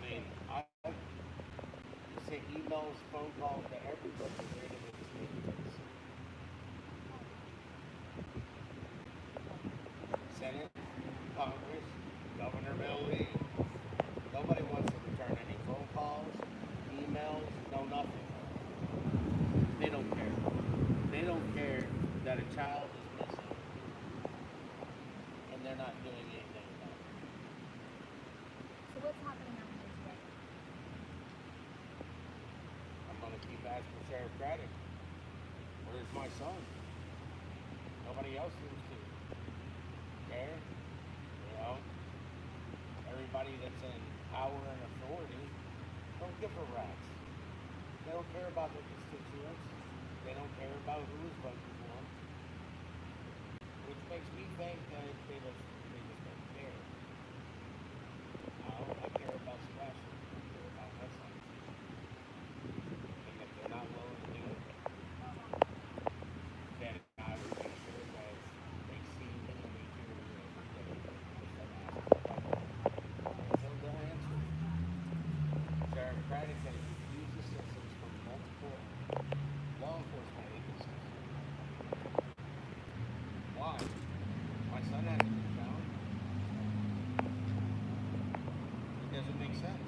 mean, I sent emails, phone calls to everybody here to make statements. Senate, Congress, Governor Millie. Nobody wants to return any phone calls, emails, no nothing. They don't care. They don't care that a child is missing and they're not doing anything about it. So what's happening out here today? I'm gonna keep asking Sheriff Craddock, where's my son? Nobody else seems to care. You know? Everybody that's in power and authority don't give a rat's. They don't care about their constituents. They don't care about who is voting for them. Which makes me think that they just don't care. I care about Sebastian. I care about my son. And if they're not willing to do it, then I would make sure that they see me and they hear me every day. So they'll answer. Sheriff Craddock has refused assistance from multiple law enforcement agencies. Why? My son hasn't been found. It doesn't make sense.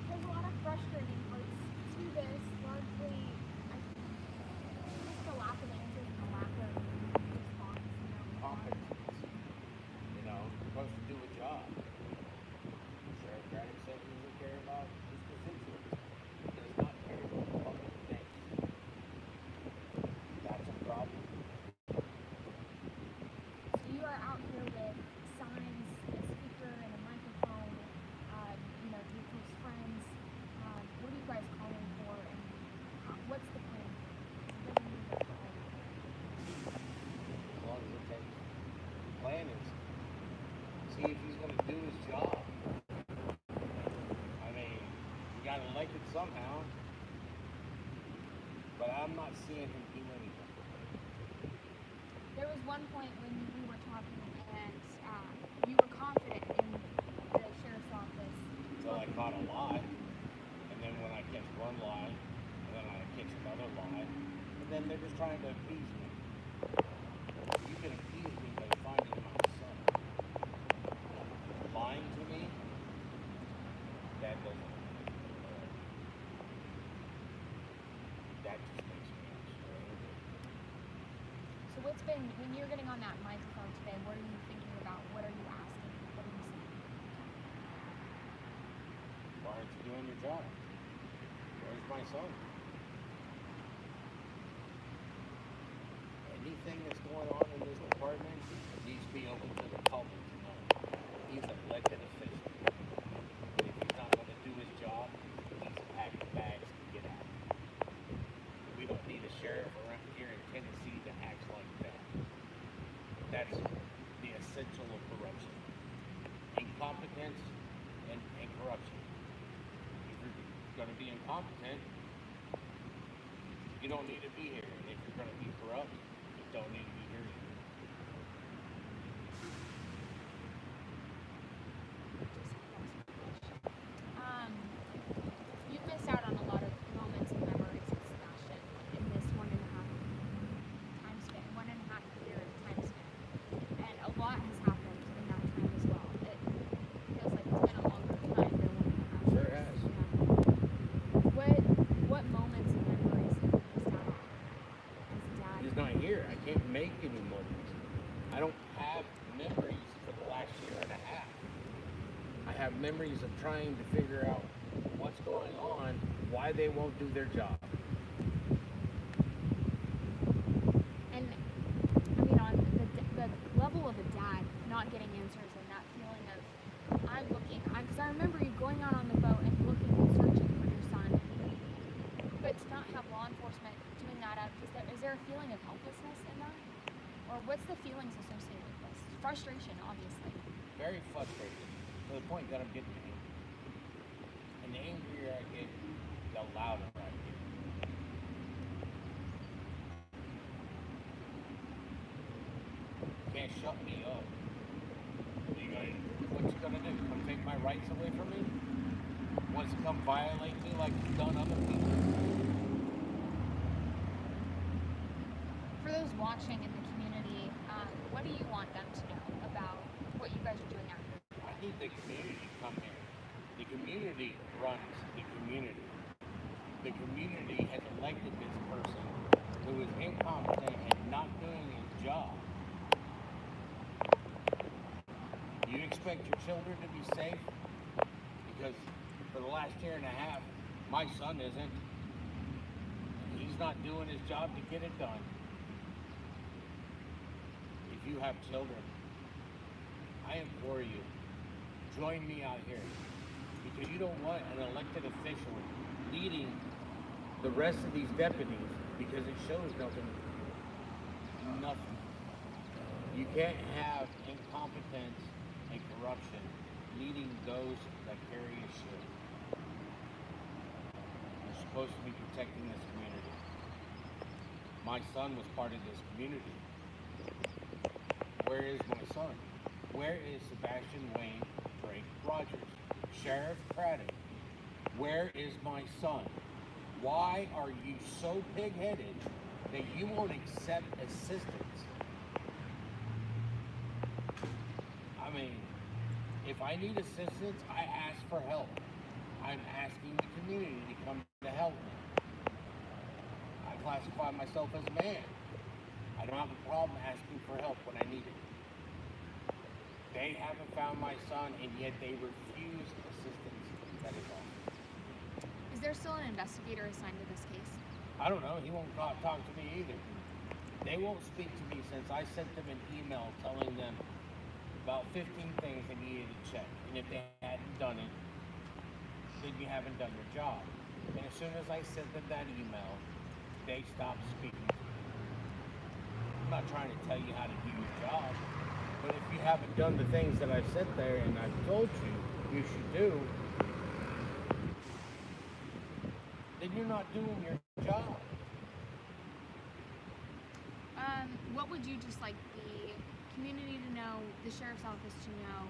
There's a lot of frustrating parts to this. Largely, just the lack of answers and the lack of response. Competence. You know, you're supposed to do a job. Sheriff Craddock said he doesn't care about his constituents. He does not care what the public thinks. That's a problem. So you are out here with signs, a speaker, and a microphone. Your close friends. What are you guys calling for, and what's the plan? What do you need to call? As long as it takes. The plan is see if he's going to do his job. I mean, he got elected somehow, but I'm not seeing him do anything. There was one point when we were talking, and you were confident in the sheriff's office. Until I caught a lie, and then when I catch one lie, and then I catch another lie, and then they're just trying to appease me. You can appease me by finding my son. Lying to me, that doesn't. That just makes me angry. So when you're getting on that microphone today, what are you thinking about? What are you asking? What are you saying? Why aren't you doing your job? Where's my son? Anything that's going on in this department needs to be open to the public to know. He's an elected official. If he's not going to do his job, he needs to pack the bags and get out. We don't need a sheriff around here in Tennessee that acts like that. That's the essential of corruption. Incompetence and corruption. If you're going to be incompetent, you don't need to be here. And if you're going to be corrupt, you don't need to be here either. You've missed out on a lot of moments and memories with Sebastian in this 1.5 year time span. And a lot has happened in that time as well. It feels like it's been a longer time than 1.5 years. Sure has. What moments and memories have you missed out on as a dad? He's not here. I can't make any moments. I don't have memories for the last year and a half. I have memories of trying to figure out what's going on, why they won't do their job. And I mean, on the level of a dad not getting answers and that feeling of because I remember you going out on the boat and looking and searching for your son, but to not have law enforcement doing that up, is there a feeling of helplessness in that? Or what's the feelings associated with this? Frustration, obviously. Very frustrated to the point that I'm getting angry. And the angrier I get, the louder I get. You can't shut me up. You gotta What you gonna do? Come take my rights away from me? Wants to come violate me like you've done other people? For those watching in the community, what do you want them to know about what you guys are doing out here? I need the community to come here. The community runs the community. The community has elected this person who is incompetent and not doing his job. You expect your children to be safe? Because for the last year and a half, my son isn't. He's not doing his job to get it done. If you have children, I implore you, join me out here. Because you don't want an elected official leading the rest of these deputies, because it shows nothing. You can't have incompetence and corruption leading those that carry a shield. You're supposed to be protecting this community. My son was part of this community. Where is my son? Where is Sebastian Wayne Drake Rogers? Sheriff Craddock, where is my son? Why are you so pig-headed that you won't accept assistance? I mean, if I need assistance, I ask for help. I'm asking the community to come to help me. I classify myself as a man. I don't have a problem asking for help when I need it. They haven't found my son, and yet they refuse assistance. That is all. Is there still an investigator assigned to this case? I don't know. He won't talk to me either. They won't speak to me since I sent them an email telling them about 15 things they needed to check. And if they hadn't done it, then you haven't done your job. And as soon as I sent them that email, they stopped speaking to me. I'm not trying to tell you how to do your job. But if you haven't done the things that I've said there and I've told you should do, then you're not doing your job. What would you just like the community to know, the sheriff's office to know,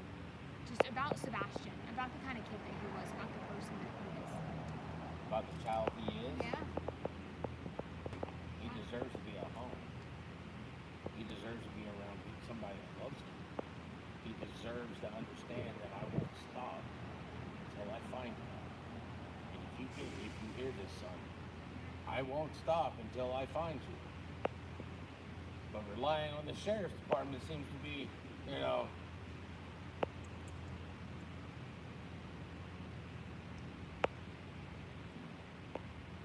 just about Sebastian, about the kind of kid that he was, about the person that he is? About the child he is? Yeah. He deserves to be at home. He deserves to be around somebody that loves him. He deserves to understand that I won't stop until I find him. And if you hear this, son, I won't stop until I find you. But relying on the sheriff's department seems to be,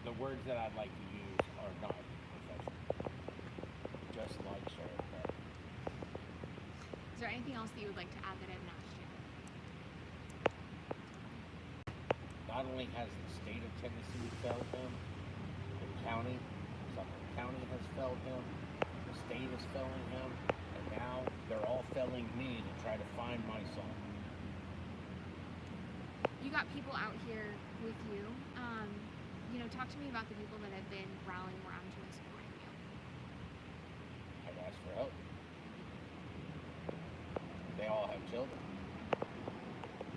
the words that I'd like to use are not professional. Just like Sheriff Craddock. Is there anything else that you would like to add that I haven't asked you? Not only has the state of Tennessee failed him, the county, Sumner County has failed him, the state is failing him, and now they're all failing me to try to find my son. You got people out here with you. Talk to me about the people that have been rallying around you and supporting you. I've asked for help. They all have children.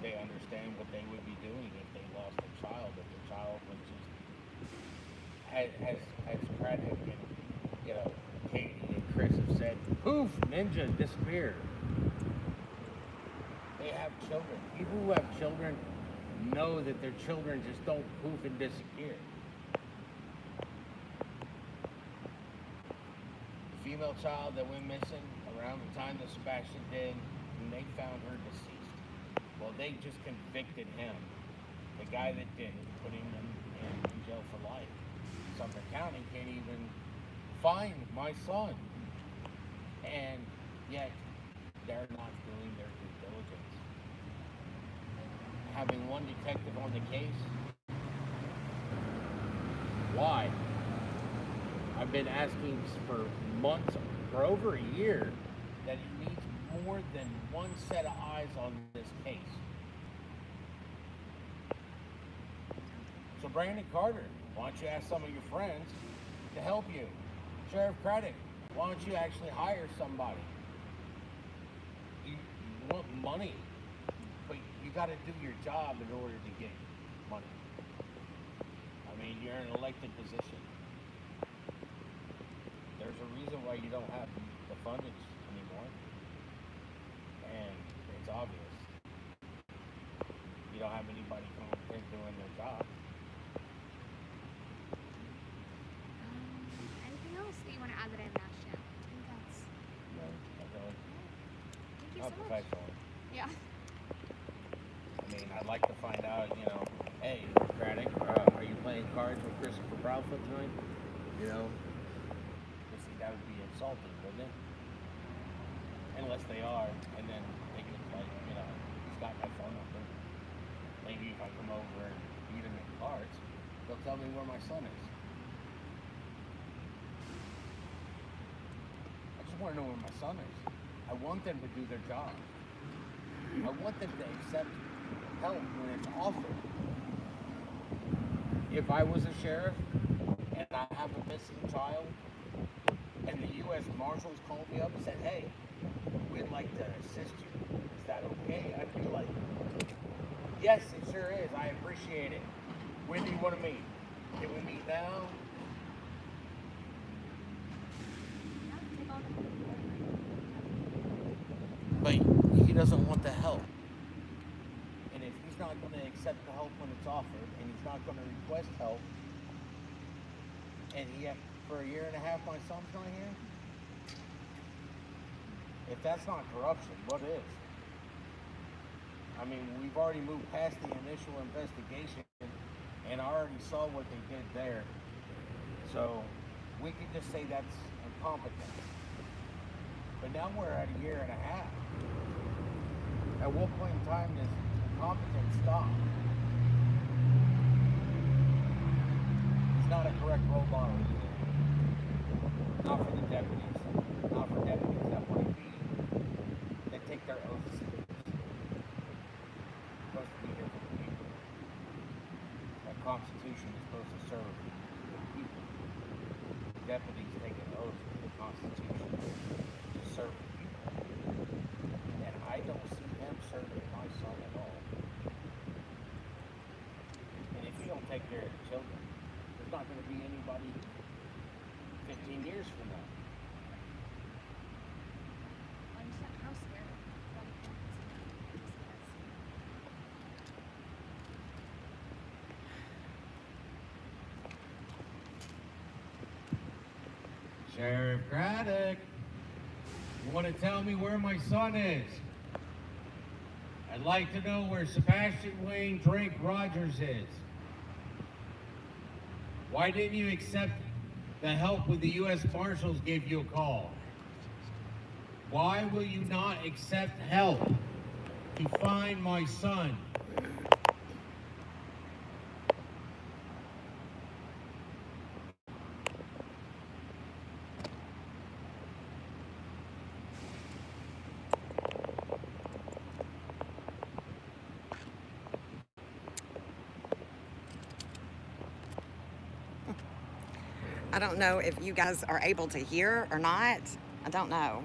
They understand what they would be doing if they lost a child, if their child was just as Craddock and Katie and Chris have said, poof, ninja, disappeared. They have children. People who have children know that their children just don't poof and disappear. The female child that went missing around the time that Sebastian did, and they found her deceased. Well, they just convicted him, the guy that did it, put him in jail for life. Sumner County can't even find my son. And yet, they're not doing their due diligence. Having one detective on the case, why? I've been asking for months, for over a year, that it needs more than one set of eyes on this case. So Brandon Carter, why don't you ask some of your friends to help you? Sheriff Craddock, why don't you actually hire somebody? You want money. But you got to do your job in order to get money. I mean, you're in an elected position. There's a reason why you don't have the fundage anymore. And it's obvious. You don't have anybody competent doing their job. Anything else that you want to add that I haven't asked yet? I think that's... No, not really. Thank you Not so much. professionally. Yeah. I mean, I'd like to find out, you know, hey, Craddock, are you playing cards with Christopher Proudfoot tonight? You know? You see, that would be insulting, wouldn't it? Unless they are, and then they could, like, you know, he's got my phone number. Maybe if I come over and beat him in cards, they'll tell me where my son is. I just want to know where my son is. I want them to do their job. I want them to accept help when it's offered. If I was a sheriff and I have a missing child and the U.S. Marshals called me up and said, hey, we'd like to assist you, is that okay? I'd be like, yes, it sure is. I appreciate it. When do you want to meet? Can we meet now? But he doesn't want the help. And if he's not going to accept the help when it's offered, and he's not going to request help, and for a year and a half my son's not here, if that's not corruption, what is? I mean, we've already moved past the initial investigation, and I already saw what they did there. So we could just say that's incompetence. But now we're at a year and a half. At what point in time does incompetence stop? It's not a correct role model either. Not for the deputies. Not for deputies that want to be, that take their oaths seriously. Supposed to be here for the people. That Constitution is supposed to serve the people. Deputies take an oath to the Constitution to serve the people. And I don't see them serving my son at all. And if you don't take care of the children, there's not going to be anybody 15 years from now. I'm just like, how scared. Sheriff Craddock, you want to tell me where my son is? I'd like to know where Sebastian Wayne Drake Rogers is. Why didn't you accept the help when the U.S. Marshals gave you a call? Why will you not accept help to find my son? I don't know if you guys are able to hear or not. I don't know.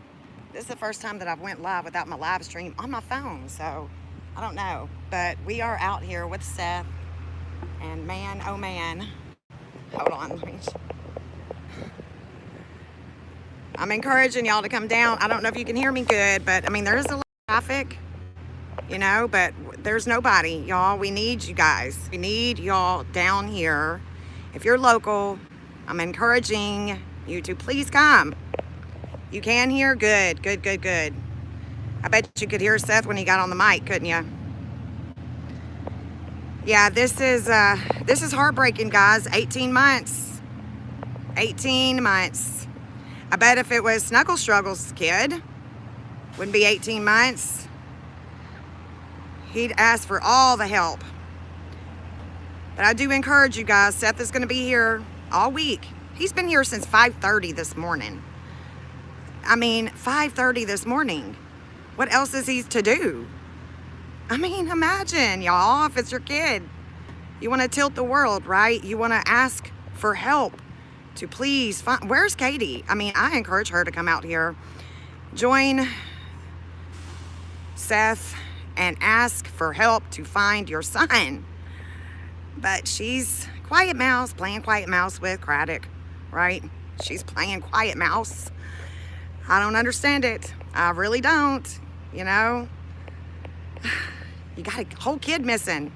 This is the first time that I've went live without my live stream on my phone, so I don't know. But we are out here with Seth, and man, oh man. Hold on, let me... I'm encouraging y'all to come down. I don't know if you can hear me good, but I mean, there is a lot of traffic, you know, but there's nobody, y'all. We need you guys. We need y'all down here. If you're local, I'm encouraging you to please come. You can hear? Good, good, good, good. I bet you could hear Seth when he got on the mic, couldn't you? Yeah, this is heartbreaking, guys. 18 months. 18 months. I bet if it was Snuggles Struggles' kid, wouldn't be 18 months. He'd ask for all the help. But I do encourage you guys, Seth is going to be here all week. He's been here since 5:30 this morning. I mean, 5:30 this morning. What else is he to do? I mean, imagine, y'all, if it's your kid. You want to tilt the world, right? You want to ask for help to please find... Where's Katie? I mean, I encourage her to come out here. Join Seth and ask for help to find your son. But she's quiet mouse, playing quiet mouse with Craddock, right? She's playing quiet mouse. I don't understand it. I really don't, you know. You got a whole kid missing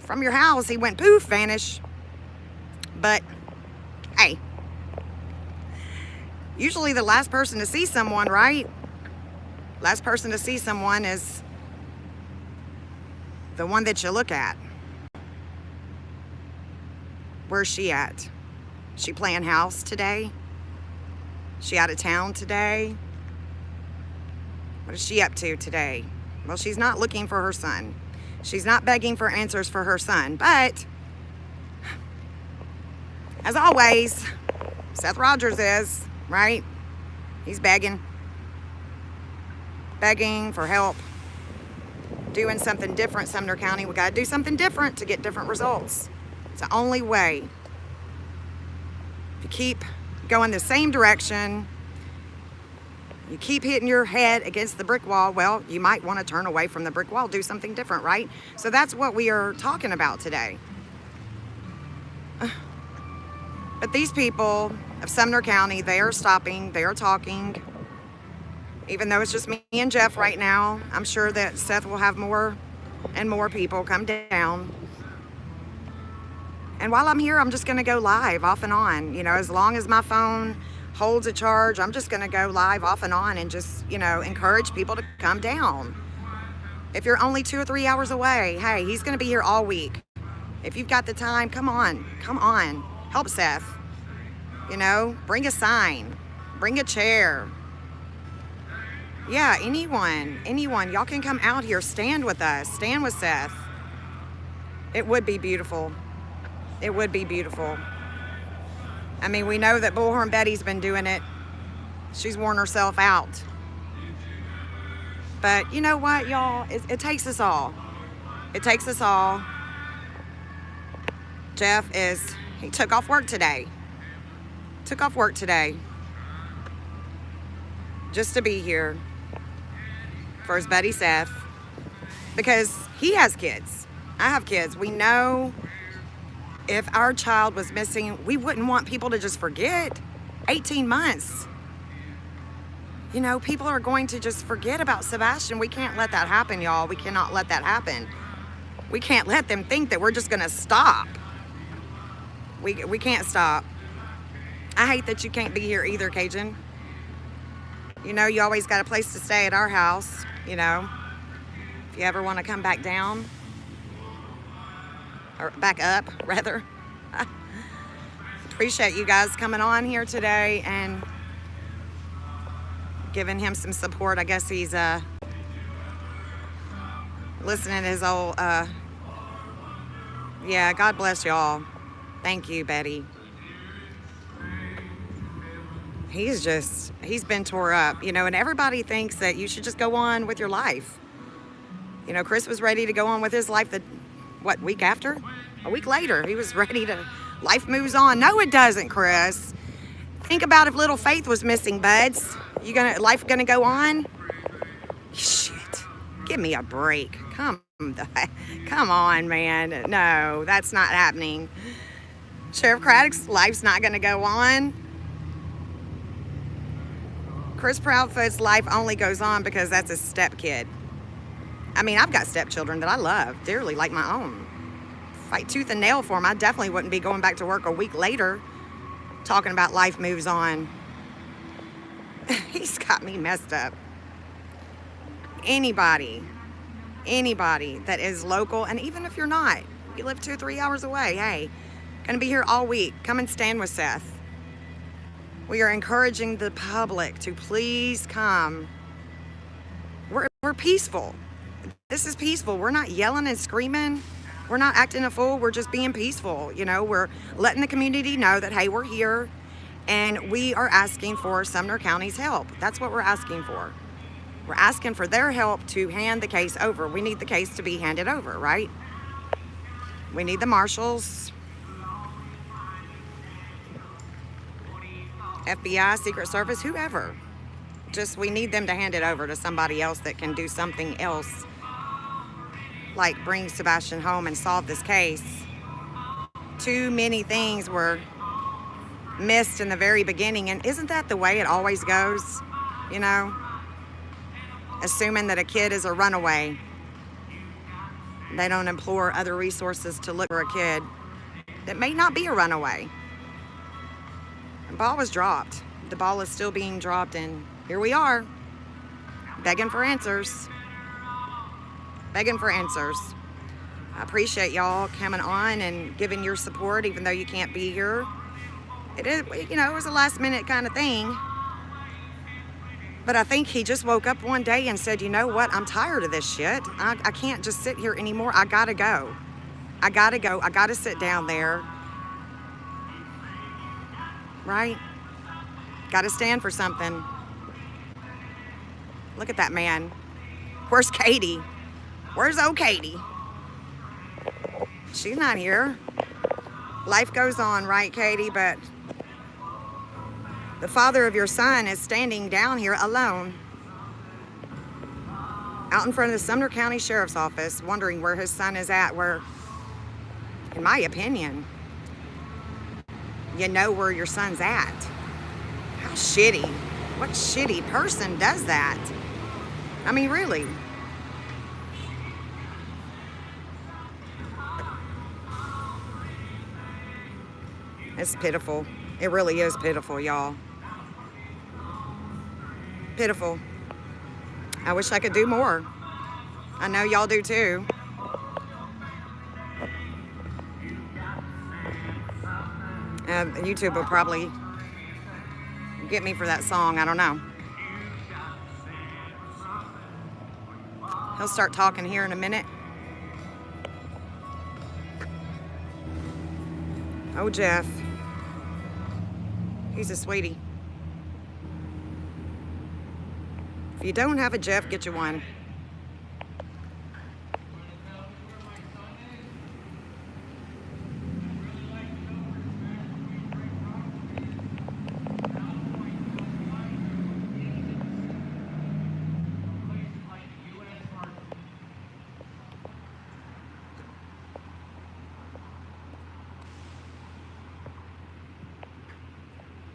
from your house. He went poof, vanish. But, hey, usually the last person to see someone, right? Last person to see someone is the one that you look at. Where's she at? She playing house today? She out of town today? What is she up to today? Well, she's not looking for her son. She's not begging for answers for her son. But, as always, Seth Rogers is, right? He's begging for help, doing something different. Sumner County, we got to do something different to get different results. It's the only way. If you keep going the same direction, you keep hitting your head against the brick wall, well, you might want to turn away from the brick wall, do something different, right? So that's what we are talking about today. But these people of Sumner County, they are stopping, they are talking. Even though it's just me and Jeff right now, I'm sure that Seth will have more and more people come down. And while I'm here, I'm just going to go live off and on. You know, as long as my phone holds a charge, I'm just going to go live off and on and just, you know, encourage people to come down. If you're only 2 or 3 hours away, hey, he's going to be here all week. If you've got the time, come on, help Seth. You know, bring a sign, bring a chair. Yeah, anyone, y'all can come out here, stand with us, stand with Seth. It would be beautiful. It would be beautiful. I mean, we know that Bullhorn Betty's been doing it. She's worn herself out. But you know what, y'all? It takes us all. It takes us all. Jeff he took off work today. Just to be here for his buddy Seth. Because he has kids. I have kids. We know if our child was missing, we wouldn't want people to just forget. 18 months. You know, people are going to just forget about Sebastian. We can't let that happen, y'all. We cannot let that happen. We can't let them think that we're just going to stop. We can't stop. I hate that you can't be here either, Cajun. You know, you always got a place to stay at our house, you know. If you ever want to come back down. Or back up, rather. Appreciate you guys coming on here today and giving him some support. I guess he's listening to his old, yeah, God bless y'all. Thank you, Betty. He's been tore up, you know, and everybody thinks that you should just go on with your life. You know, Chris was ready to go on with his life week after? A week later, he was ready to, life moves on. No, it doesn't, Chris. Think about if little Faith was missing, buds. Life gonna go on? Shit, give me a break. Come on, man. No, that's not happening. Sheriff Craddock's life's not gonna go on. Chris Proudfoot's life only goes on because that's his stepkid. I mean, I've got stepchildren that I love dearly, like my own. Fight tooth and nail for them. I definitely wouldn't be going back to work a week later talking about life moves on. He's got me messed up. Anybody that is local, and even if you're not, you live 2 or 3 hours away, hey, gonna be here all week. Come and stand with Seth. We are encouraging the public to please come. We're peaceful. This is peaceful. We're not yelling and screaming. We're not acting a fool. We're just being peaceful. You know, we're letting the community know that, hey, we're here and we are asking for Sumner County's help. That's what we're asking for. We're asking for their help to hand the case over. We need the case to be handed over, right? We need the marshals, FBI, Secret Service, whoever. We need them to hand it over to somebody else that can do something else like bring Sebastian home and solve this case. Too many things were missed in the very beginning, and isn't that the way it always goes? You know, assuming that a kid is a runaway, they don't implore other resources to look for a kid that may not be a runaway. The ball was dropped. The ball is still being dropped, and here we are, begging for answers. Begging for answers. I appreciate y'all coming on and giving your support, even though you can't be here. It is, you know, it was a last minute kind of thing. But I think he just woke up one day and said, you know what, I'm tired of this shit. I can't just sit here anymore. I gotta go. I gotta go. I gotta sit down there. Right? Gotta stand for something. Look at that man. Where's Katie? Where's old Katie? She's not here. Life goes on, right, Katie? But the father of your son is standing down here alone, out in front of the Sumner County Sheriff's Office, wondering where his son is at, where, in my opinion, you know where your son's at. How shitty. What shitty person does that? I mean, really. It's pitiful. It really is pitiful, y'all. Pitiful. I wish I could do more. I know y'all do too. YouTube will probably get me for that song. I don't know. He'll start talking here in a minute. Oh, Jeff. He's a sweetie. If you don't have a Jeff, get you one.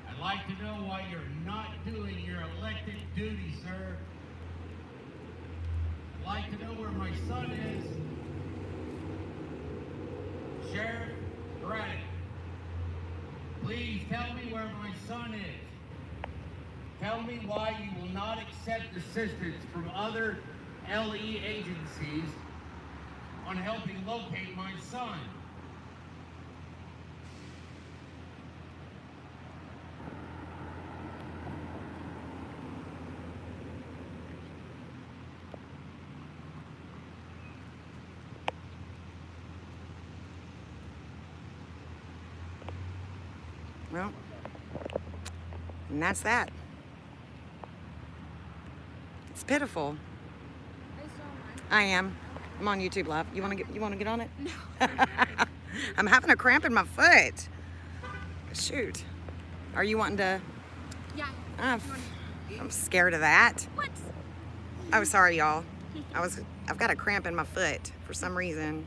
I'd like to know why you're not doing your elected duty, sir. I'd like to know where my son is. Sheriff Braddock, please tell me where my son is. Tell me why you will not accept assistance from other LE agencies on helping locate my son. Well, and that's that. It's pitiful. I am. I'm on YouTube Live. You want to get on it? No. I'm having a cramp in my foot. Shoot. Are you wanting to? Yeah. I'm scared of that. What? Oh, sorry, y'all. I've got a cramp in my foot for some reason.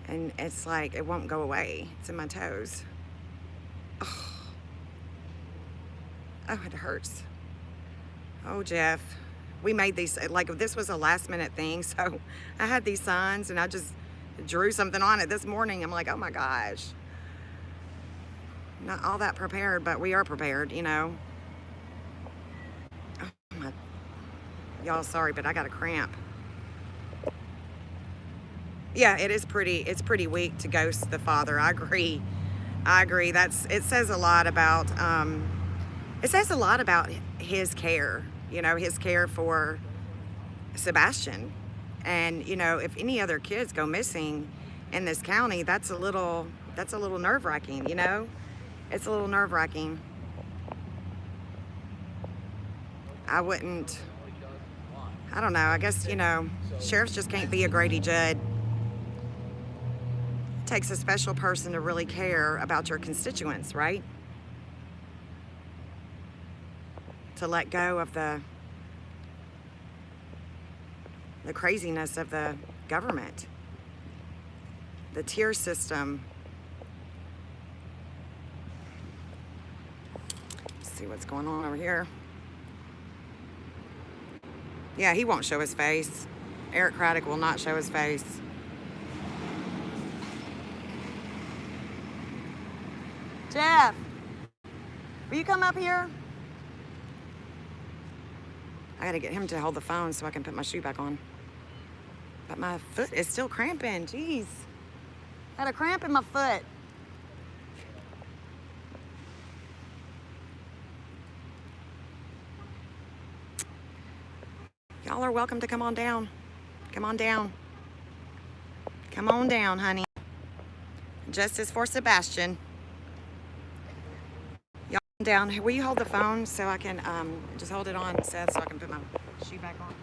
And it's like, it won't go away. It's in my toes. Oh, it hurts. Oh, Jeff. We made these, like, this was a last minute thing. So I had these signs and I just drew something on it this morning. I'm like, oh my gosh. Not all that prepared, but we are prepared, you know. Oh, y'all, sorry, but I got a cramp. Yeah, it's pretty weak to ghost the father. I agree. It says a lot about his care, you know, his care for Sebastian. And, you know, if any other kids go missing in this county, that's a little nerve-wracking, you know? It's a little nerve-wracking. I don't know, I guess, you know, sheriffs just can't be a Grady Judd. It takes a special person to really care about your constituents, right? To let go of the the craziness of the government, the tier system. Let's see what's going on over here. Yeah, he won't show his face. Eric Craddock will not show his face. Jeff, will you come up here? I gotta get him to hold the phone so I can put my shoe back on. But my foot is still cramping. Jeez. I had a cramp in my foot. Y'all are welcome to come on down. Come on down. Come on down, honey. Justice for Sebastian. Y'all down. Will you hold the phone so I can just hold it on, Seth, so I can put my shoe back on?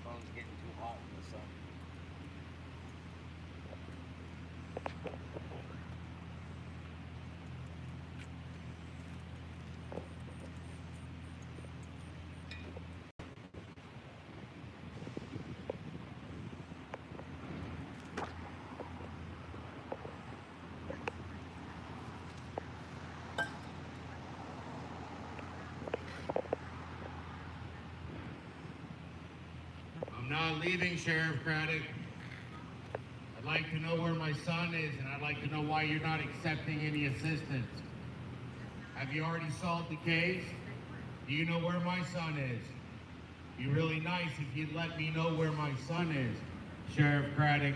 Phone's getting too hot in the sun. I'm not leaving, Sheriff Craddock. I'd like to know where my son is, and I'd like to know why you're not accepting any assistance. Have you already solved the case? Do you know where my son is? Be really nice if you'd let me know where my son is, Sheriff Craddock.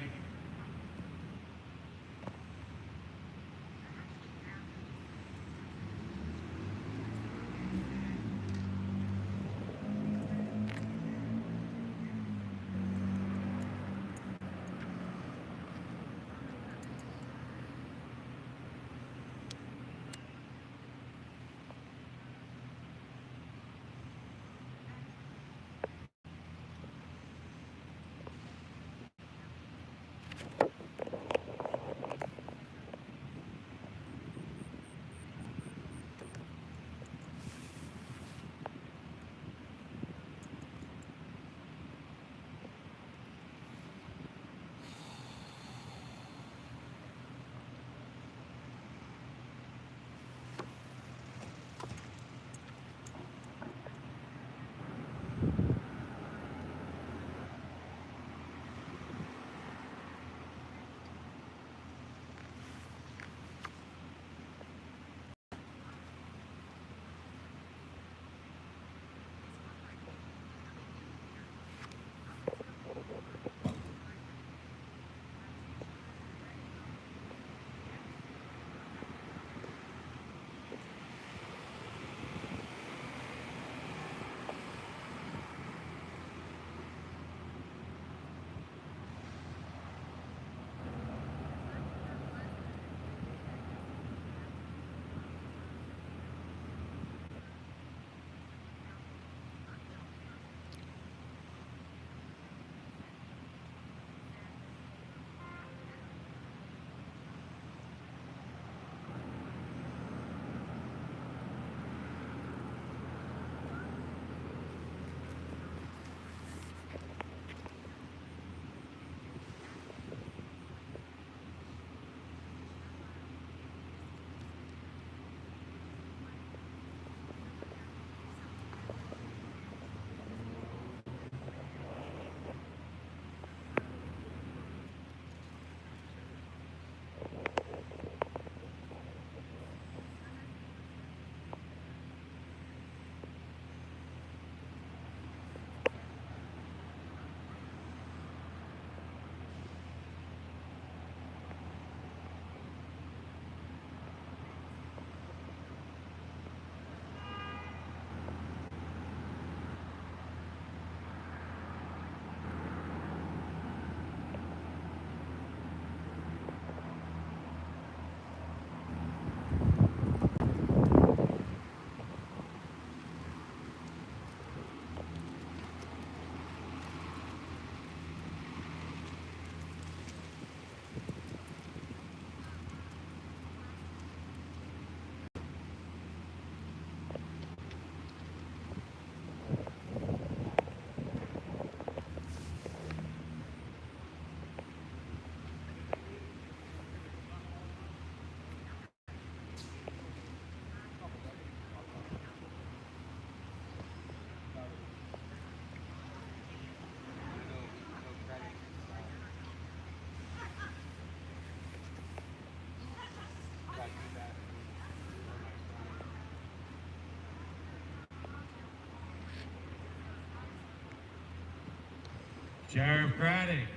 Sheriff Craddock,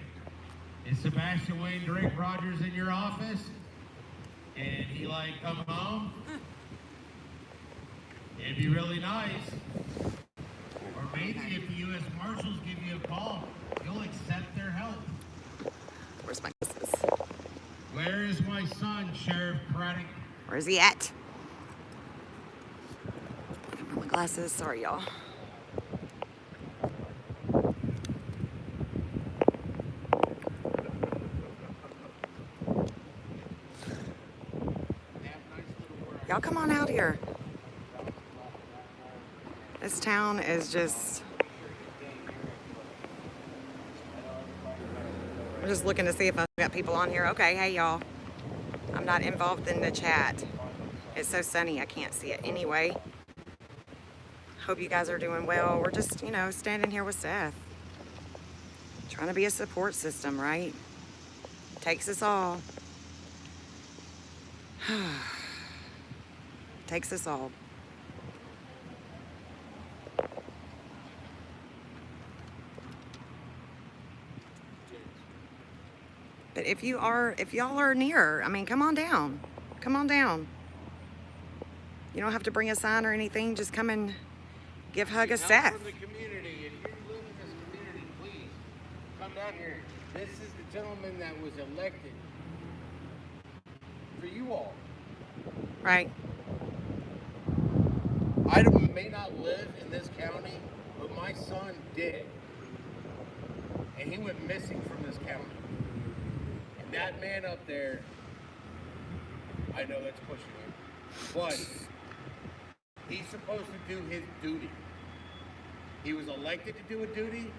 is Sebastian Wayne Drake Rogers in your office? And he like come home? It'd be really nice. Or maybe if the U.S. Marshals give you a call, you'll accept their help. Where's my glasses? Where is my son, Sheriff Craddock? Where's he at? I put my glasses. Sorry, y'all. Y'all come on out here. This town is just... I'm just looking to see if I've got people on here. Okay, hey y'all. I'm not involved in the chat. It's so sunny I can't see it anyway. Hope you guys are doing well. We're just, you know, standing here with Seth. Trying to be a support system, right? Takes us all. Takes us all. But if y'all are near, I mean, come on down. Come on down. You don't have to bring a sign or anything. Just come and hug a Seth. From the community. If you live in this community, please come down here. This is the gentleman that was elected for you all. Right. I may not live in this county, but my son did. And he went missing from this county. And that man up there, I know that's pushing him, but he's supposed to do his duty. He was elected to do a duty.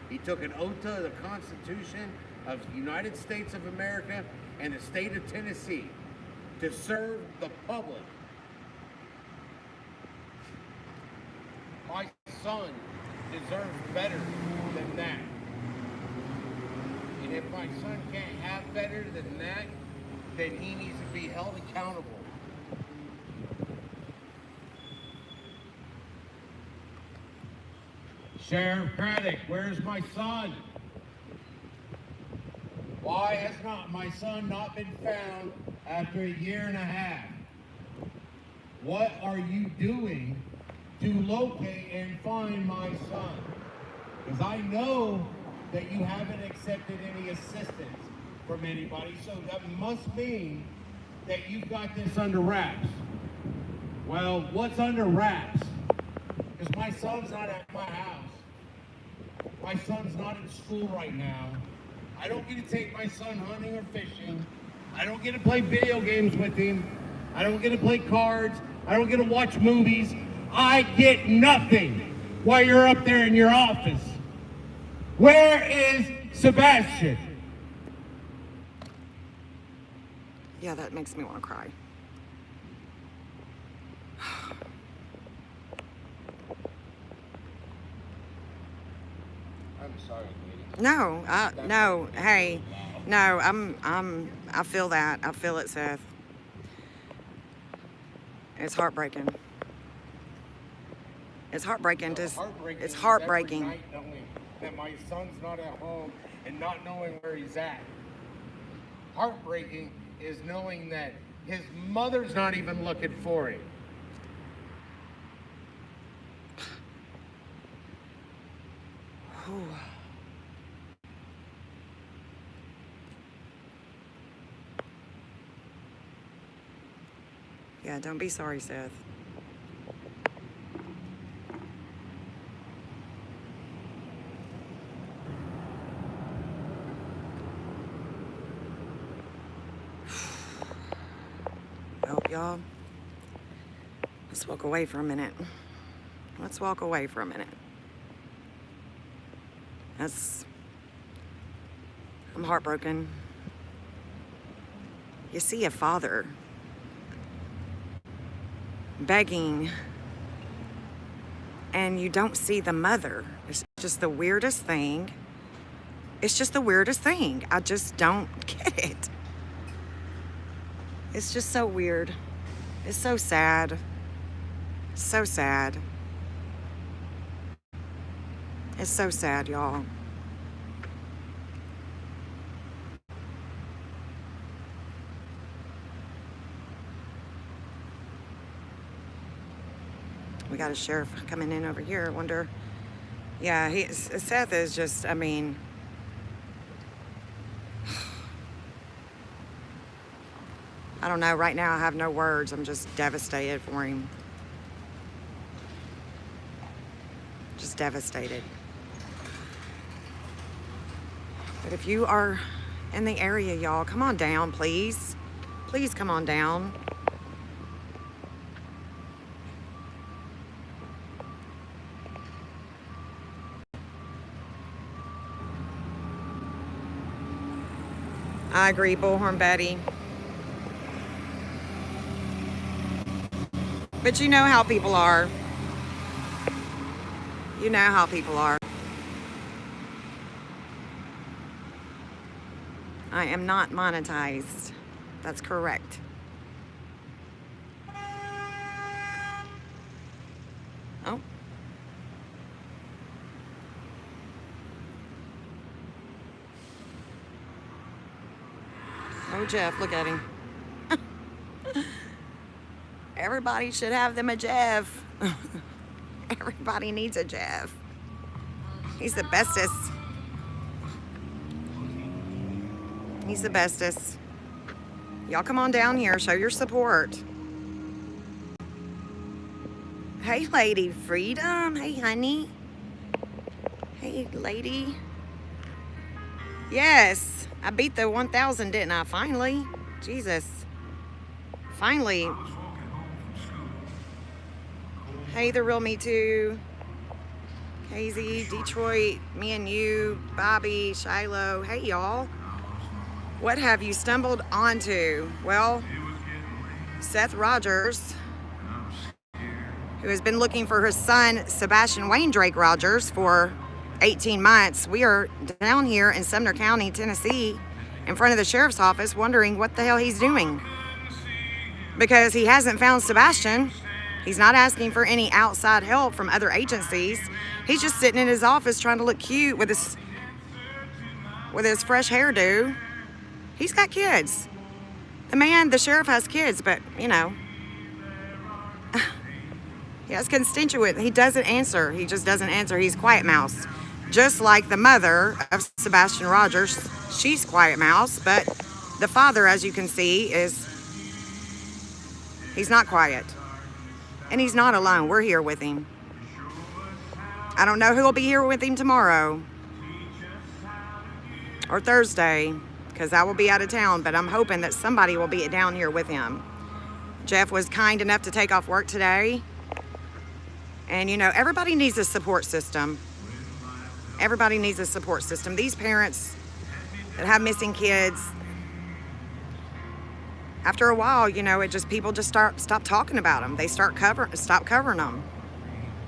He took an oath to the Constitution of the United States of America and the state of Tennessee to serve the public. My son deserves better than that. And if my son can't have better than that, then he needs to be held accountable. Sheriff Craddock, where's my son? Why has my son not been found after a year and a half? What are you doing to locate and find my son? Because I know that you haven't accepted any assistance from anybody, so that must mean that you've got this under wraps. Well, what's under wraps? Because my son's not at my house. My son's not in school right now. I don't get to take my son hunting or fishing. I don't get to play video games with him. I don't get to play cards. I don't get to watch movies. I get nothing while you're up there in your office. Where is Sebastian? Yeah, that makes me want to cry. I'm sorry, lady. No, hey, no, I feel that. I feel it, Seth. It's heartbreaking. It's heartbreaking. It's heartbreaking. Every night knowing that my son's not at home and not knowing where he's at. Heartbreaking is knowing that his mother's not even looking for him. Whew. Yeah, don't be sorry, Seth. Well, y'all, let's walk away for a minute. Let's walk away for a minute. I'm heartbroken. You see a father begging and you don't see the mother. It's just the weirdest thing. It's just the weirdest thing. I just don't get it. It's just so weird. It's so sad. So sad. It's so sad, y'all. We got a sheriff coming in over here. I wonder. Yeah, Seth is just, I mean, I don't know. Right now I have no words. I'm just devastated for him. Just devastated. But if you are in the area, y'all, come on down, please. Please come on down. I agree, Bullhorn Betty. But you know how people are. You know how people are. I am not monetized. That's correct. Oh. Oh, Jeff, look at him. Everybody should have them a Jeff. Everybody needs a Jeff. He's the bestest. He's the bestest. Y'all come on down here. Show your support. Hey, Lady Freedom. Hey, honey. Hey, lady. Yes. I beat the 1,000, didn't I? Finally. Jesus. Finally. Hey, The Real Me Too. Casey, Detroit, me and you, Bobby, Shiloh. Hey, y'all. What have you stumbled onto? Well, Seth Rogers, who has been looking for his son, Sebastian Wayne Drake Rogers, for 18 months. We are down here in Sumner County, Tennessee, in front of the sheriff's office, wondering what the hell he's doing. Because he hasn't found Sebastian. He's not asking for any outside help from other agencies. He's just sitting in his office trying to look cute with his fresh hairdo. He's got kids. The sheriff has kids, but, you know. He has constituent. He doesn't answer. He just doesn't answer. He's quiet mouse. Just like the mother of Sebastian Rogers. She's quiet mouse, but the father, as you can see, he's not quiet. And he's not alone. We're here with him. I don't know who will be here with him tomorrow. Or Thursday. Because I will be out of town, but I'm hoping that somebody will be down here with him. Jeff was kind enough to take off work today. And, you know, everybody needs a support system. Everybody needs a support system. These parents that have missing kids, after a while, you know, people just stop talking about them. They stop covering them.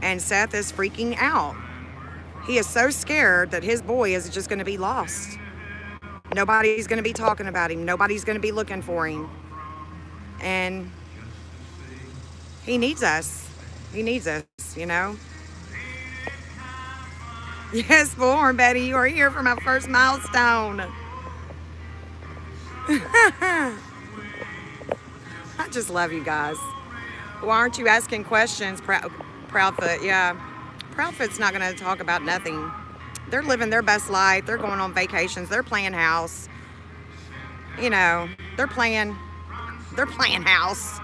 And Seth is freaking out. He is so scared that his boy is just going to be lost. Nobody's going to be talking about him. Nobody's going to be looking for him. And he needs us. He needs us, you know. Yes, Bullhorn Betty, you are here for my first milestone. I just love you guys. Why aren't you asking questions, Proudfoot? Yeah. Proudfoot's not going to talk about nothing. They're living their best life. They're going on vacations. They're playing house. You know, they're playing house.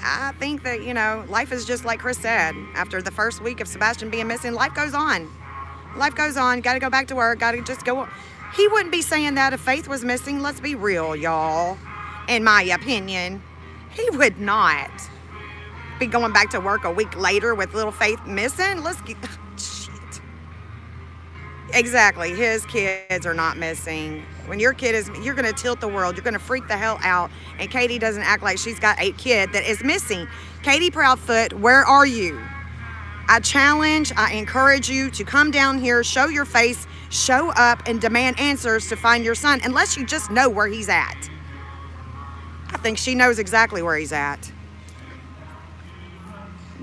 I think that, you know, life is just like Chris said. After the first week of Sebastian being missing, life goes on. Life goes on. Got to go back to work. Got to just go on. He wouldn't be saying that if Faith was missing. Let's be real, y'all. In my opinion, he would not be going back to work a week later with little Faith missing. Shit. Exactly. His kids are not missing. When your kid is, you're going to tilt the world. You're going to freak the hell out. And Katie doesn't act like she's got a kid that is missing. Katie Proudfoot, where are you? I encourage you to come down here, show your face, show up, and demand answers to find your son, unless you just know where he's at. I think she knows exactly where he's at.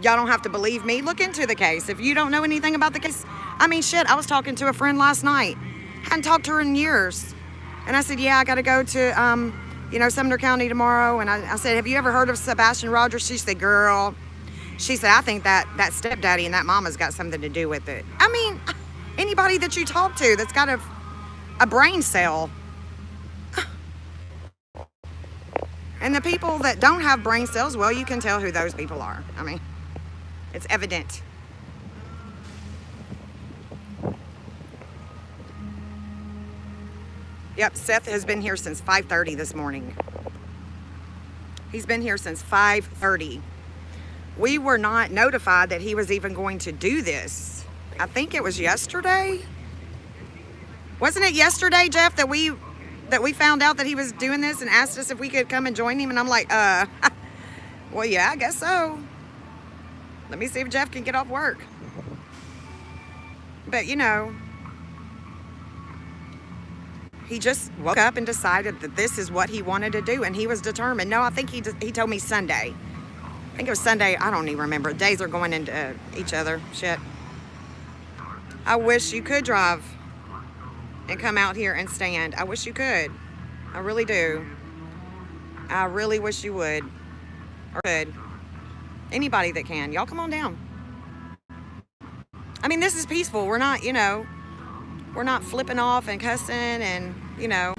Y'all don't have to believe me. Look into the case. If you don't know anything about the case, I mean, shit, I was talking to a friend last night. Hadn't talked to her in years. And I said, yeah, I got to go to, Sumner County tomorrow. And I said, have you ever heard of Sebastian Rogers? She said, girl, She said, I think that stepdaddy and that mama's got something to do with it. I mean, anybody that you talk to that's got a brain cell. And the people that don't have brain cells, well, you can tell who those people are. I mean, it's evident. Yep, Seth has been here since 5:30 this morning. He's been here since 5:30. We were not notified that he was even going to do this. I think it was yesterday. Wasn't it yesterday, Jeff, that we found out that he was doing this and asked us if we could come and join him? And I'm like, well, yeah, I guess so. Let me see if Jeff can get off work. But, you know, he just woke up and decided that this is what he wanted to do, and he was determined. No, I think he told me Sunday. I think it was Sunday. I don't even remember. Days are going into each other. Shit. I wish you could drive and come out here and stand. I wish you could. I really do. I really wish you would. Or could. Anybody that can. Y'all come on down. I mean, this is peaceful. We're not, you know, we're not flipping off and cussing and, you know,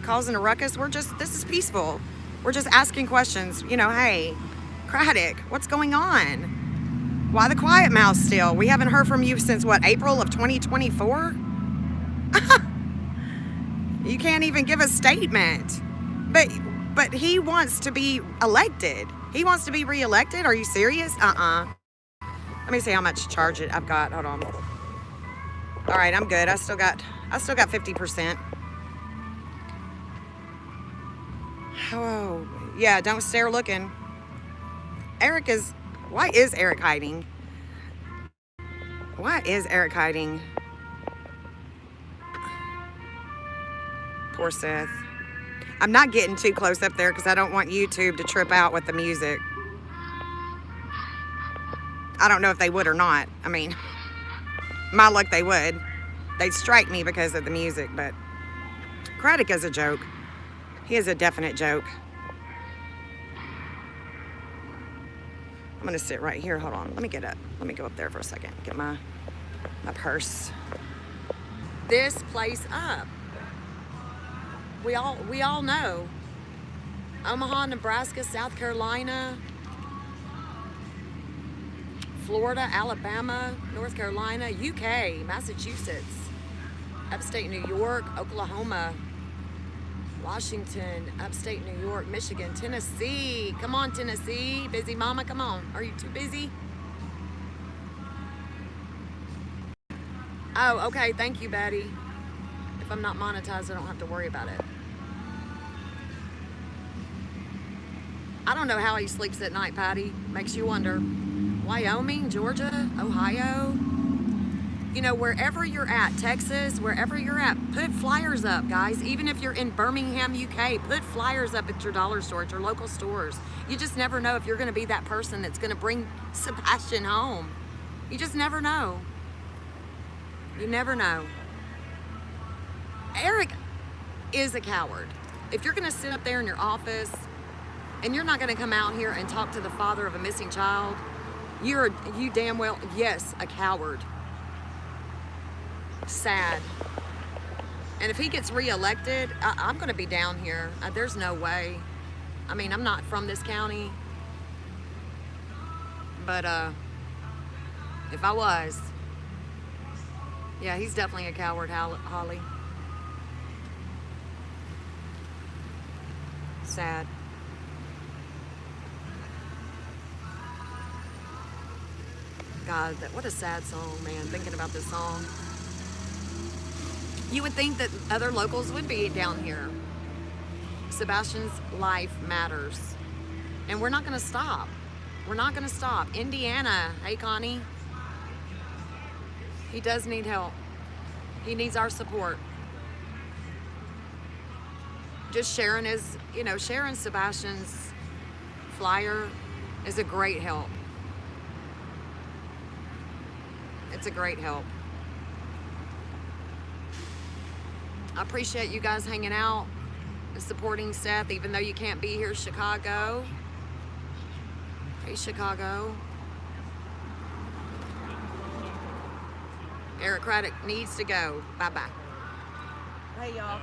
causing a ruckus. This is peaceful. We're just asking questions. You know, hey, Craddock, what's going on? Why the quiet mouth still? We haven't heard from you since, what, April of 2024? You can't even give a statement. But he wants to be elected. He wants to be reelected? Are you serious? Let me see how much charge it I've got. Hold on. All right, I'm good. I still got 50%. Oh, yeah, don't stare looking. Why is Eric hiding? Why is Eric hiding? Poor Seth. I'm not getting too close up there because I don't want YouTube to trip out with the music. I don't know if they would or not. I mean, my luck they would. They'd strike me because of the music, but Craddock is a joke. He is a definite joke. I'm gonna sit right here. Hold on. Let me get up. Let me go up there for a second. Get my purse. This place up. We all know. Omaha, Nebraska, South Carolina, Florida, Alabama, North Carolina, UK, Massachusetts, upstate New York, Oklahoma, Washington, upstate New York, Michigan, Tennessee. Come on, Tennessee. Busy mama, come on. Are you too busy? Oh, okay. Thank you, Betty. If I'm not monetized, I don't have to worry about it. I don't know how he sleeps at night, Patty. Makes you wonder. Wyoming, Georgia, Ohio. You know, wherever you're at, Texas, wherever you're at, put flyers up, guys. Even if you're in Birmingham, UK, put flyers up at your dollar store, at your local stores. You just never know if you're going to be that person that's going to bring Sebastian home. You just never know. You never know. Eric is a coward. If you're going to sit up there in your office and you're not going to come out here and talk to the father of a missing child, you damn well, yes, a coward. Sad. And if he gets reelected, I'm going to be down here. There's no way. I mean, I'm not from this county. But if I was, yeah, he's definitely a coward, Holly. Sad. God, what a sad song, man, thinking about this song. You would think that other locals would be down here. Sebastian's life matters. And we're not going to stop. We're not going to stop. Indiana, hey, Connie. He does need help. He needs our support. Just sharing sharing Sebastian's flyer is a great help. It's a great help. I appreciate you guys hanging out and supporting Seth, even though you can't be here, Chicago. Hey, Chicago. Eric Craddock needs to go. Bye-bye. Hey, y'all.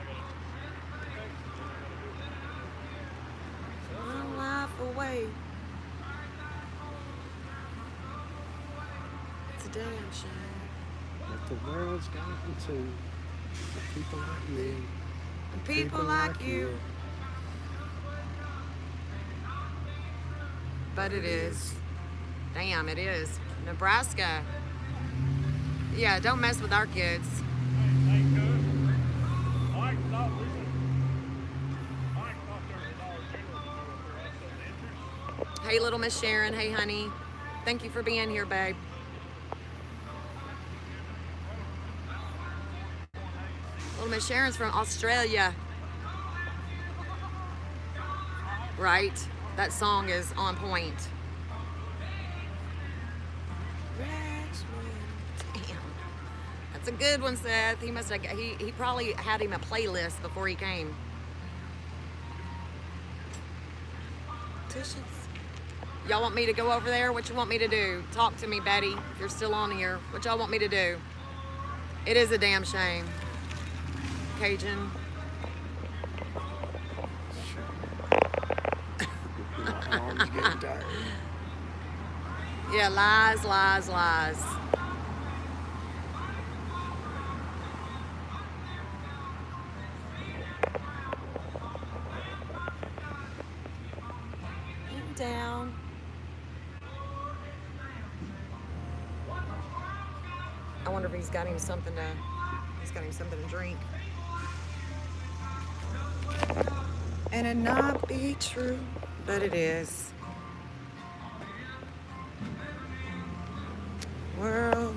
One life away. It's a damn shame. What the world's gotten to. People like me. And people like you. But it is. Damn, it is. Nebraska. Yeah, don't mess with our kids. Hey, little Miss Sharon. Hey, honey. Thank you for being here, babe. Little Miss Sharon's from Australia. Right? That song is on point. Damn. That's a good one, Seth. He must have, he probably had him a playlist before he came. Y'all want me to go over there? What you want me to do? Talk to me, Betty, if you're still on here. What y'all want me to do? It is a damn shame. Cajun. My arms getting tired. Yeah, lies, lies, lies. I'm down. I wonder if he's got him something to drink. And it not be true, but it is. World.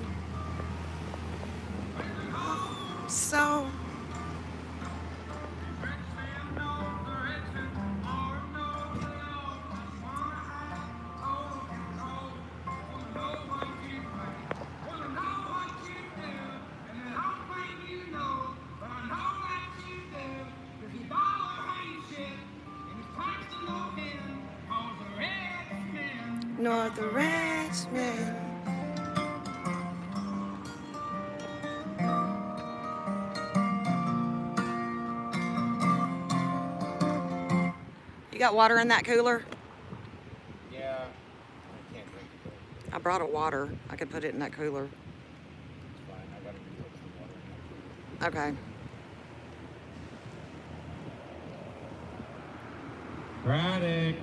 So. North the Ranchman. You got water in that cooler? Yeah, I can't drink it. I brought a water. I could put it in that cooler. It's fine. I gotta replace the water. Okay. Craddock,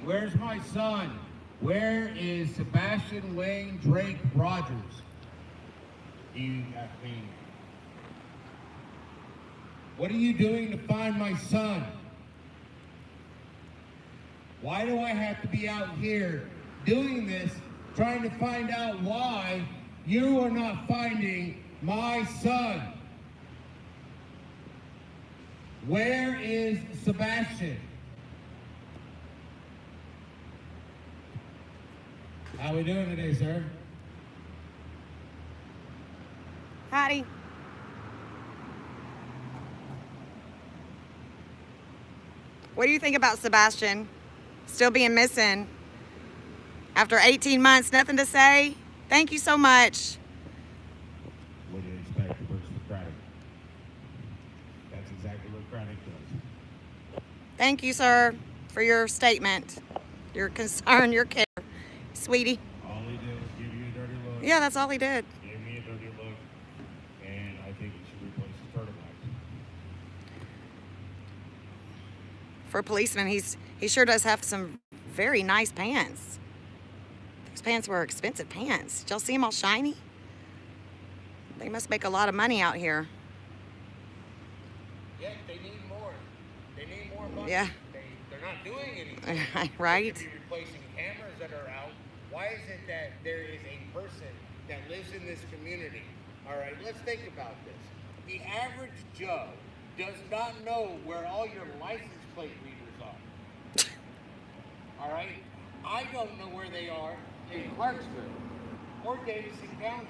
where's my son? Where is Sebastian Wayne Drake Rogers? What are you doing to find my son? Why do I have to be out here doing this, trying to find out why you are not finding my son? Where is Sebastian? How we doing today, sir? Hattie. What do you think about Sebastian still being missing? After 18 months, nothing to say? Thank you so much. What do you expect versus Craddock? That's exactly what Craddock does. Thank you, sir, for your statement, your concern, your care. Sweetie. All he did was give you a dirty look. Yeah, that's all he did. Gave me a dirty look, and I think he should replace his turtlenecks. For a policeman, he sure does have some very nice pants. Those pants were expensive pants. Did y'all see them all shiny? They must make a lot of money out here. Yeah, they need more. They need more money. Yeah. They're not doing anything. Right? They could be replacing cameras that are out. Why is it that there is a person that lives in this community? All right, let's think about this. The average Joe does not know where all your license plate readers are. All right? I don't know where they are in Clarksville or Davidson County.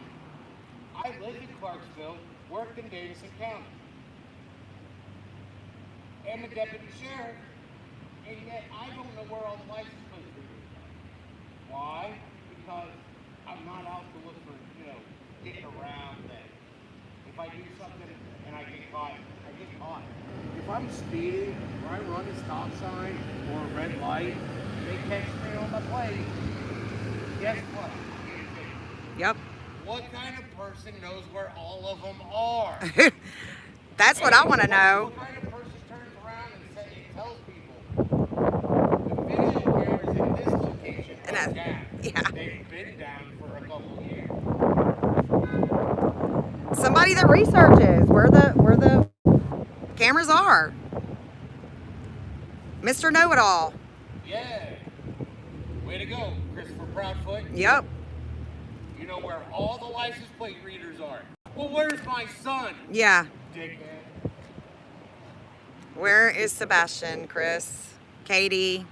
I live in Clarksville, work in Davidson County. I'm a deputy sheriff, and yet I don't know where all the license plate readers are. Why? Because I'm not out to look for, kick around that if I do something and I get caught, I get caught. If I'm speeding or I run a stop sign or a red light, they catch me on the plate. Guess what? Yep. What kind of person knows where all of them are? That's what I want to know. What kind of person turns around and tells people the video cameras in this location are down? Yeah. They've been down for a couple of years. Somebody that researches where the cameras are. Mr. Know-It-All. Yeah. Way to go, Christopher Proudfoot. Yep. You know where all the license plate readers are. Well, where's my son? Yeah. Dickhead. Where is Sebastian, Chris? Katie?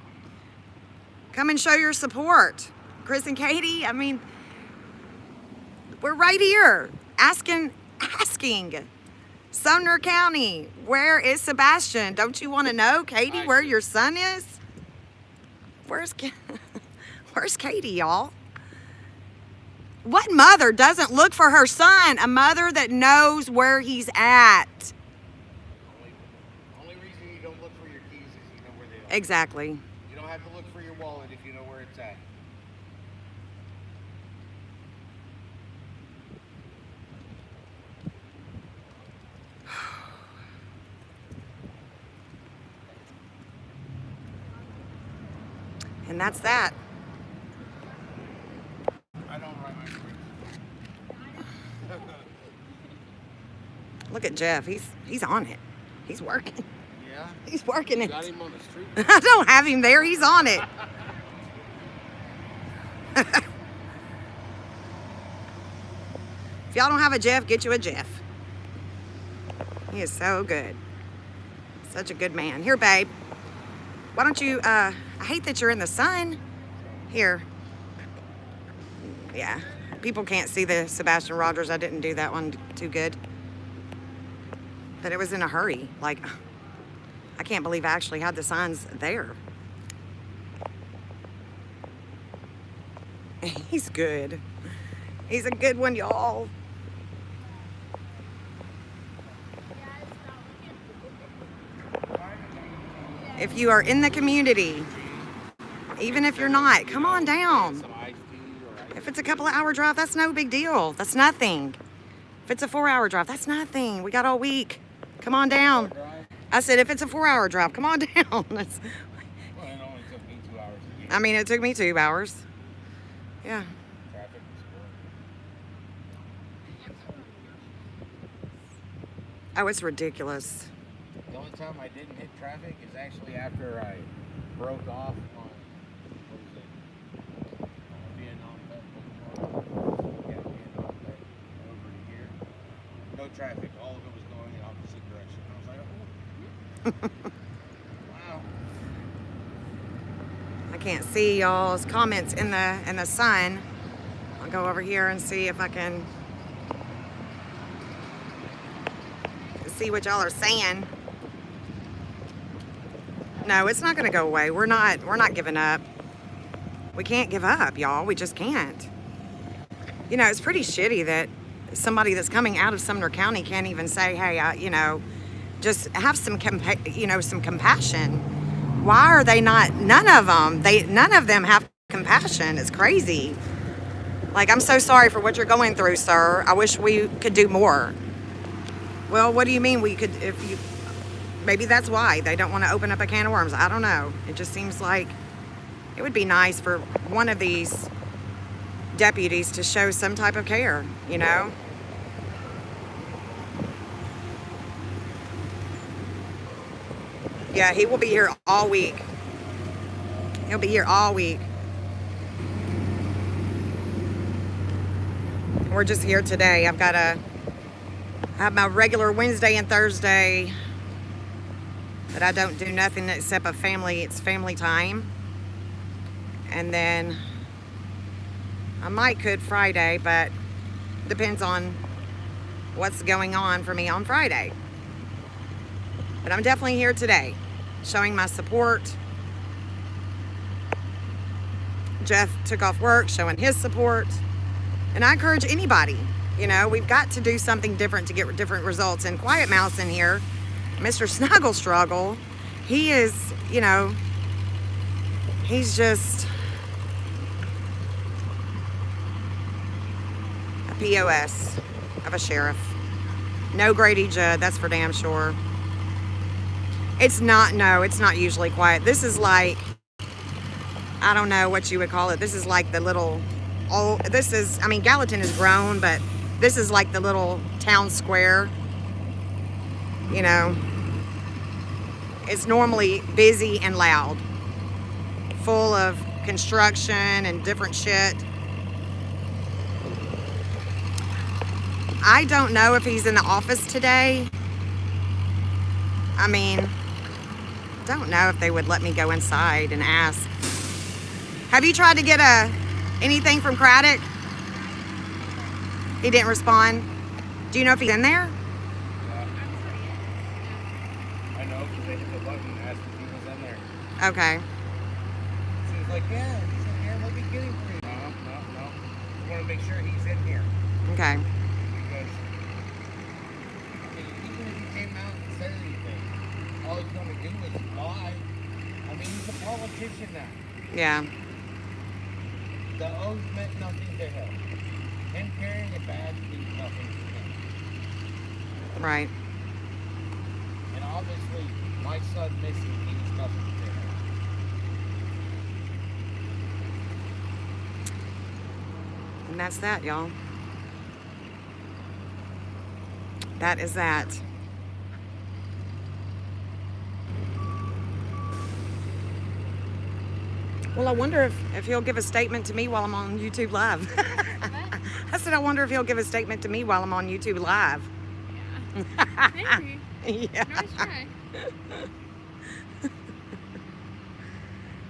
Come and show your support. Chris and Katie, I mean, we're right here asking. Sumner County, where is Sebastian? Don't you want to know, Katie, where your son is? Where's Katie, y'all? What mother doesn't look for her son? A mother that knows where he's at. Only reason you don't look for your keys is you know where they are. Exactly. You don't have to look for your wallet if you know where it's at. And that's that. I don't write my script. Look at Jeff. He's on it. He's working. Yeah? He's working it. Got him on the street. I don't have him there. He's on it. If y'all don't have a Jeff, get you a Jeff. He is so good. Such a good man. Here, babe. Why don't you, I hate that you're in the sun. Here. Yeah. People can't see the Sebastian Rogers. I didn't do that one too good. But it was in a hurry. Like, I can't believe I actually had the signs there. He's good. He's a good one, y'all. If you are in the community, even if you're not, come on down. If it's a couple of hour drive, that's no big deal. That's nothing. If it's a 4-hour drive, that's nothing. We got all week. Come on down. I said, if it's a 4-hour drive, come on down. Well, it only took me 2 hours to get I mean, it took me 2 hours. Yeah. traffic. Oh, it's ridiculous. The only time I didn't hit traffic is actually after I broke off on, what is it? Vietnam Vet Boulevard. Yeah, Vietnam Vet over to here. No traffic. All of it was going in opposite direction. I was like, oh. Wow. I can't see y'all's comments in the sun. I'll go over here and see if I can see what y'all are saying. No, it's not going to go away. We're not giving up. We can't give up, y'all. We just can't. You know, it's pretty shitty that somebody that's coming out of Sumner County can't even say, hey, you know, just have some compassion. Why are they not? None of them have compassion. It's crazy. Like, I'm so sorry for what you're going through, sir. I wish we could do more. Well, what do you mean we could, maybe that's why they don't want to open up a can of worms. I don't know. It just seems like it would be nice for one of these deputies to show some type of care, you know? Yeah, he will be here all week. He'll be here all week. We're just here today. I have my regular Wednesday and Thursday, but I don't do nothing except it's family time. And then I might could Friday, but depends on what's going on for me on Friday. But I'm definitely here today, showing my support. Jeff took off work, showing his support. And I encourage anybody, You know, we've got to do something different to get different results. And Quiet Mouse in here, Mr. Snuggle Struggle, he is, you know, he's just a POS of a sheriff. No Grady Judd, that's for damn sure. It's not usually quiet. This is like, I don't know what you would call it. This is like the little, I mean, Gallatin is grown, but this is like the little town square. You know, it's normally busy and loud, full of construction and different shit. I don't know if he's in the office today. I mean, don't know if they would let me go inside and ask. Have you tried to get anything from Craddock? He didn't respond. Do you know if he's in there? I know, because they hit the button and asked if he was in there. Okay. She was like, yeah, he's in here. We'll be getting for you. No. We want to make sure he's in here. Okay. Because even if he came out and said anything, all he's going to do is lie. I mean, he's a politician now. Yeah. The oath meant nothing to him. Him carrying a badge means nothing to him. Right. And obviously, my son missing means nothing to him. And that's that, y'all. That is that. Well, I wonder if he'll give a statement to me while I'm on YouTube Live. I said, I wonder if he'll give a statement to me while I'm on YouTube Live. Yeah. Maybe. Yeah. Nice try.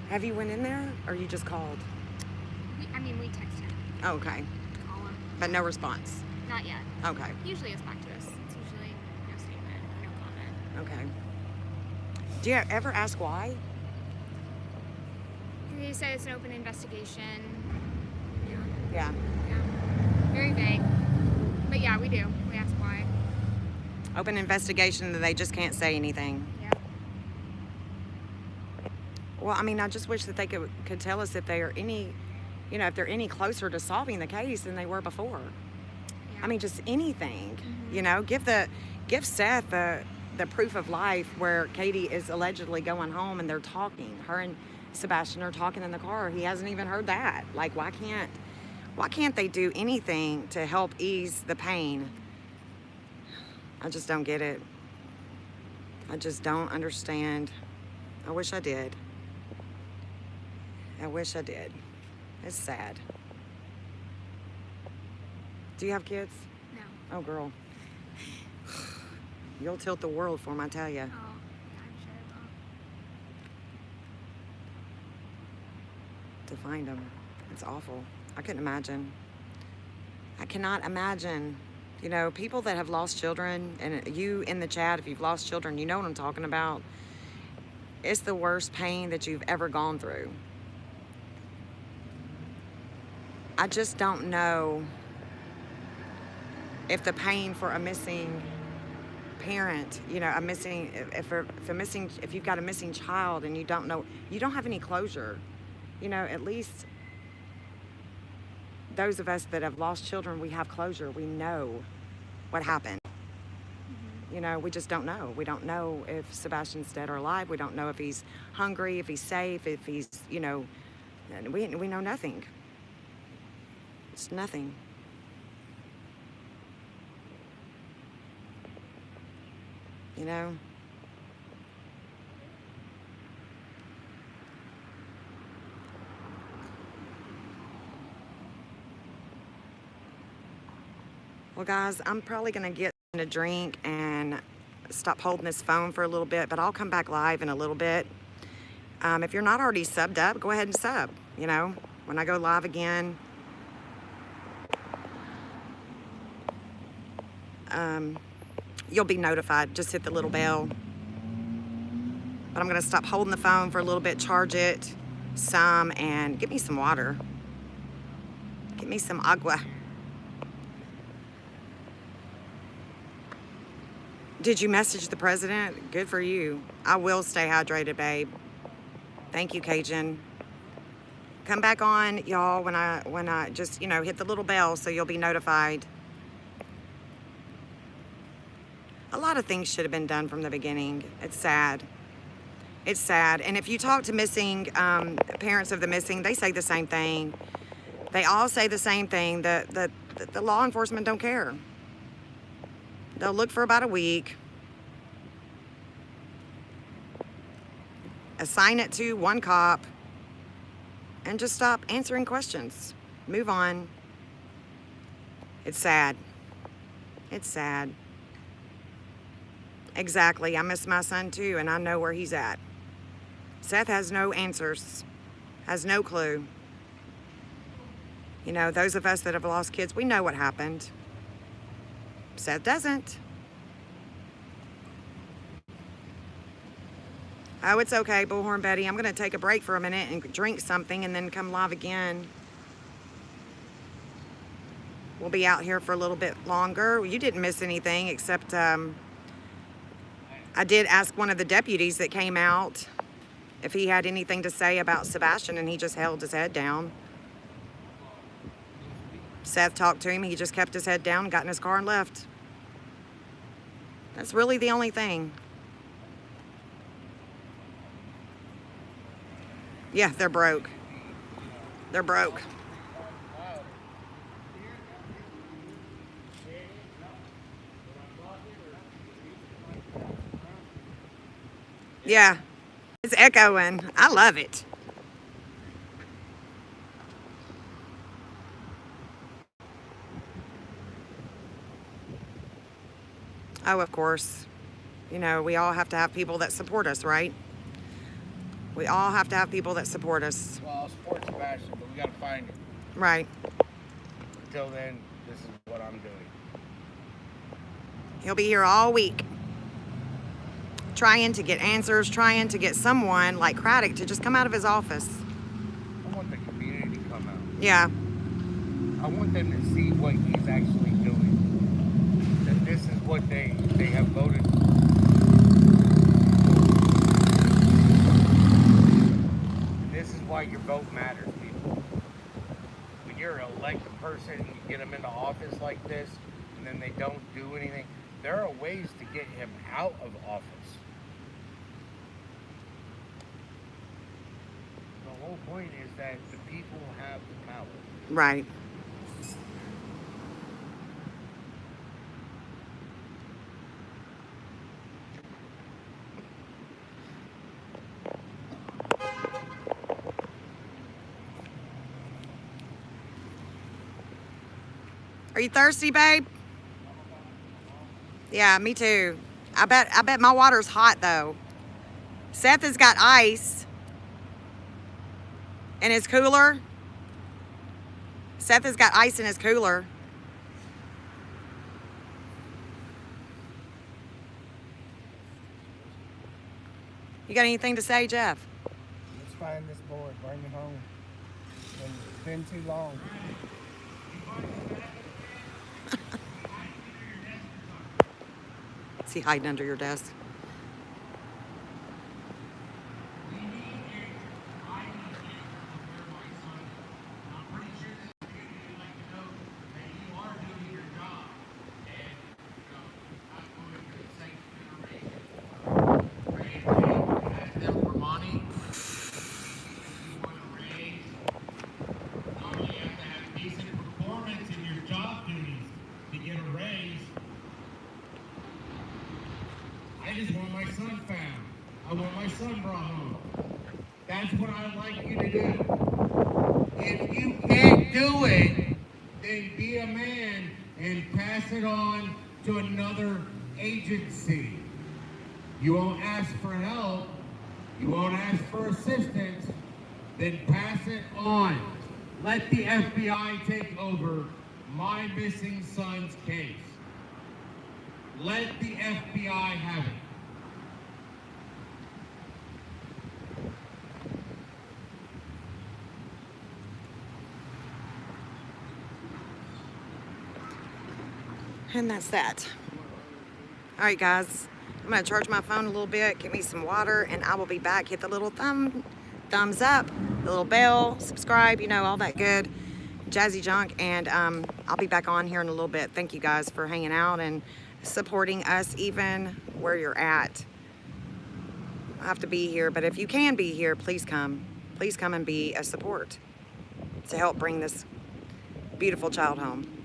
Have you went in there, or you just called? We text him. Oh, okay. Call him. But no response. Not yet. Okay. He usually gets back to us. It's usually no statement, no comment. Okay. Do you ever ask why? He said it's an open investigation. Yeah. Yeah. Very vague. But yeah, we do. We ask why. Open investigation, and they just can't say anything. Yeah. Well, I mean, I just wish that they could tell us if they are any, you know, if they're any closer to solving the case than they were before. Yeah. I mean, just anything. Mhm. You know, give Seth the proof of life where Katie is allegedly going home and they're talking. Her and Sebastian are talking in the car. He hasn't even heard that. Like, why can't they do anything to help ease the pain? I just don't get it. I just don't understand. I wish I did. I wish I did. It's sad. Do you have kids? No. Oh, girl. You'll tilt the world for them, I tell you. Oh, I'm sure it will. To find them. It's awful. I couldn't imagine. I cannot imagine. You know, people that have lost children, and you in the chat, if you've lost children, you know what I'm talking about. It's the worst pain that you've ever gone through. I just don't know if the pain for a missing parent, you know, if you've got a missing child and you don't know, you don't have any closure. You know, at least those of us that have lost children, we have closure. We know what happened. Mm-hmm. You know, we just don't know. We don't know if Sebastian's dead or alive. We don't know if he's hungry, if he's safe, if he's, you know, we know nothing. It's nothing. You know? Well, guys, I'm probably going to get a drink and stop holding this phone for a little bit, but I'll come back live in a little bit. If you're not already subbed up, go ahead and sub. You know, when I go live again, you'll be notified. Just hit the little bell. But I'm going to stop holding the phone for a little bit, charge it some, and get me some water. Get me some agua. Did you message the president? Good for you. I will stay hydrated, babe. Thank you, Cajun. Come back on, y'all, when I just, hit the little bell so you'll be notified. A lot of things should have been done from the beginning. It's sad. It's sad. And if you talk to missing parents of the missing, they say the same thing. They all say the same thing. The law enforcement don't care. They'll look for about a week, assign it to one cop, and just stop answering questions. Move on. It's sad. It's sad. Exactly. I miss my son too, and I know where he's at. Seth has no answers, has no clue. Those of us that have lost kids, we know what happened. Seth doesn't. Oh, it's okay, Bullhorn Betty. I'm going to take a break for a minute and drink something and then come live again. We'll be out here for a little bit longer. You didn't miss anything except I did ask one of the deputies that came out if he had anything to say about Sebastian, and he just held his head down. Seth talked to him. He just kept his head down, got in his car, and left. That's really the only thing. Yeah, they're broke. They're broke. Yeah, it's echoing. I love it. Oh, of course. We all have to have people that support us, right? We all have to have people that support us. Well, I'll support Sebastian, but we gotta find him. Right. Until then, this is what I'm doing. He'll be here all week, trying to get answers, trying to get someone like Craddock to just come out of his office. I want the community to come out. Yeah. I want them to see what he's actually doing. That this is what they have voted for. This is why your vote matters, people. When you're an elected person, you get them into office like this, and then they don't do anything. There are ways to get him out of office. The whole point is that the people have the power. Right. Are you thirsty, babe? Yeah, me too. I bet my water's hot though. Seth has got ice in his cooler. Seth has got ice in his cooler. You got anything to say, Jeff? Let's find this boy, bring him home. It's been too long. Is he hiding under your desk? I just want my son found. I want my son brought home. That's what I'd like you to do. If you can't do it, then be a man and pass it on to another agency. You won't ask for help. You won't ask for assistance. Then pass it on. Let the FBI take over my missing son's case. Let the FBI have it. And that's that. All right, guys. I'm going to charge my phone a little bit, get me some water, and I will be back. Hit the little thumbs up, the little bell, subscribe, you know, all that good jazzy junk. And I'll be back on here in a little bit. Thank you guys for hanging out and supporting us even where you're at. I have to be here, but if you can be here, please come. Please come and be a support to help bring this beautiful child home.